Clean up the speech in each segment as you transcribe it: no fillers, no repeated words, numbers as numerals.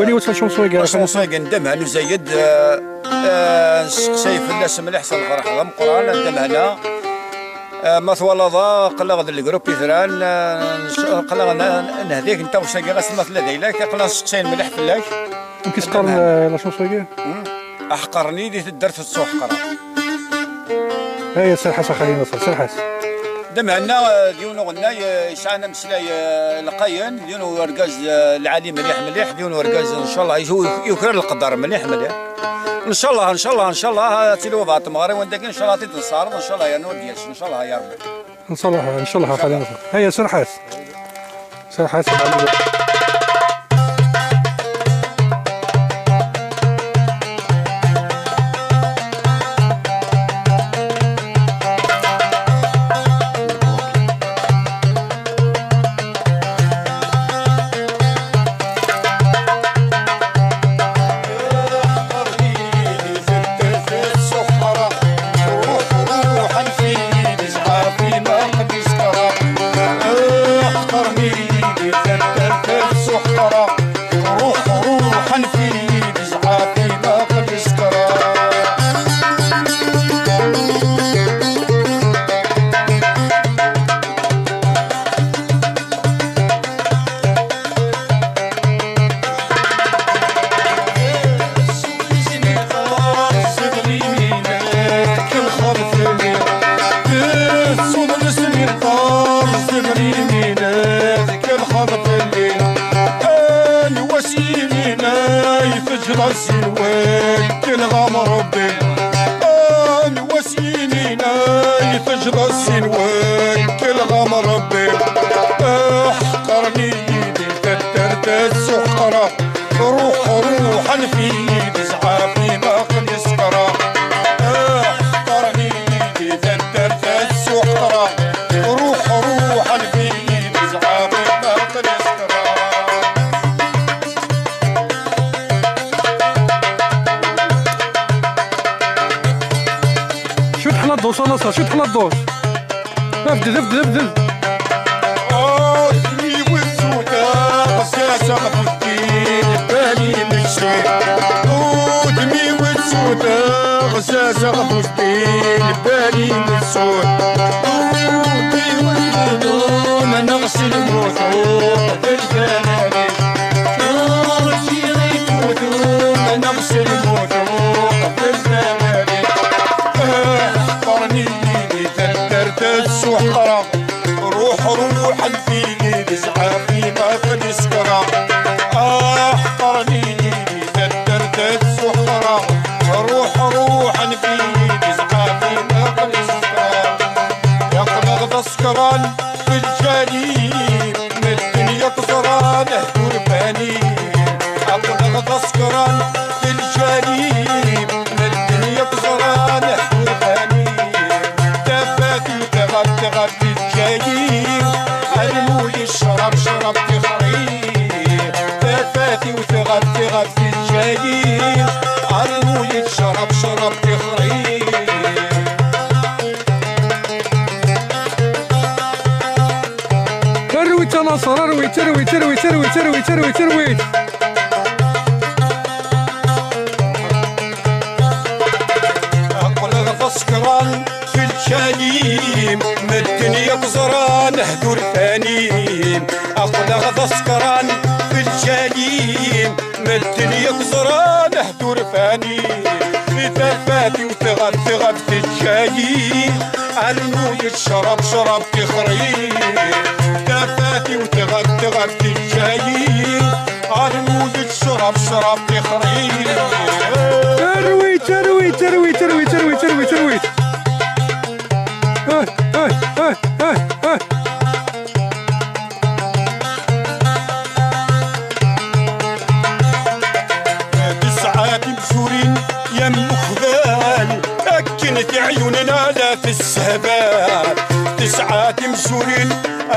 قولي واش الشونسون كاع الشونسون ندمها نزيد نسقسي فلاس مليح صل الفرح غم قران ندمها ما ثوالضا قلا غد الجروب يثران قلا نهديك انت واش غاس مثل ديالك قلا نسقسي مليح فلاك كيسقر لا شونسون كاع احقرني دي درت السوق حقره هيا سرحس خلينا نصل سرحس دمعنا ديونو غنا يسعنا مسلاي لقاين ديونو ورقاز العالي مليح ديونو ورقاز ان شاء الله يكرر القدر مليح ان شاء الله ان شاء الله تيلو بعض المغرب وندك ان شاء الله تنصار وان شاء الله يا نور ديالش ان شاء الله يا ربي ان شاء الله خلينا نصل هيا سرحس السنوات كالغام ربي وسينينا يفجر السنوات كالغام ربي احقرني يدي تترت السحرة روحا في يدي زعافي ما قد يسكرة احقرني يدي تترت السحرة روحا في يدي زعافي ما قد يسكرة دوش نصر شو تحل الدوش افدل عودني والسوداء غساسة غفوتين بالي مشيت عودني والسوداء غساسة غفوتين بالي مشيت عودي والهدوم نغسل الوثوق بالجناني عودي والهدوم نغسل الوثوق بالجناني السحرة روحا في يدي زعافي ما قد يسكرة احقرني يدي تدرت السحرة روحا في يدي زعافي ما قد يسكرة يقلق السكران في الجليل من الدنيا تزران اهدور باني يقلق السكران في الجليل من الدنيا تزران اهدور باني تغطي الجايين علمولي الشراب شرب تخريب تفاتي وتغطي الجايين علمولي الشراب شرب تخريب ترويت يا نصر تروي أقول غفصكران في الجليم من الدنيا قزران اهدور ثانيم اقول غضا سكران في الجليم من الدنيا قزران اهدور ثانيم في تفاتي وتغطي الجليم علمولي الشراب شرب تخريم تفاتي وتغطي الجليم علمولي الشراب شرب تخريم تروي تسعات بسورين يم خذال أكنت عيوننا لا في السهبال تسعات بسورين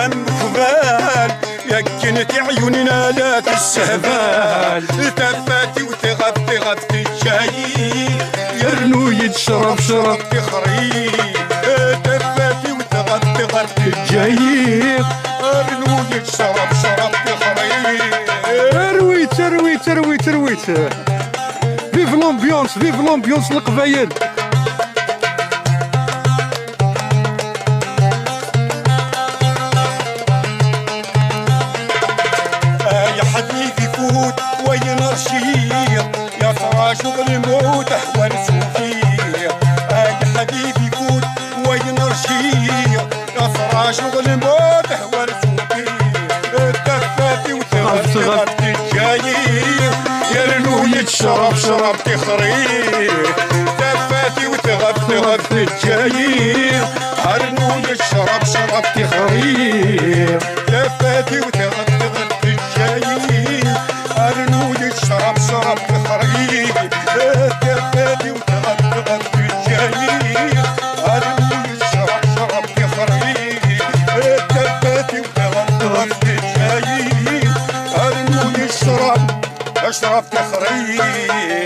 أم خذال يكنت عيوننا لا في السهبال تفاتي وتغطي الجاي يرنو يتشرب شرب تخري تفاتي وتغطي الجاي يرنو يتشرب شرب تخري تروي رويت فيف لومبيونس القبايل. يا حبيبي فوت وين رشيق يا ترى شغل الموت احوال سوفيه. يا حبيبي فوت وين رشيق يا ترى شغل الموت احوال سوفيه. تفاتي وتغفت الجايين يا رنوية شرب تخريق. تفاتي وتغفت الجايين يا رنوية شرب تخريق. تفاتي وتغفت الجايين أرنوي شرب تخريق. تفاتي وتغفت الجايين أرنوي شرب تخريق. تفاتي وتغفت الجايين أرنوي شرب تخريق.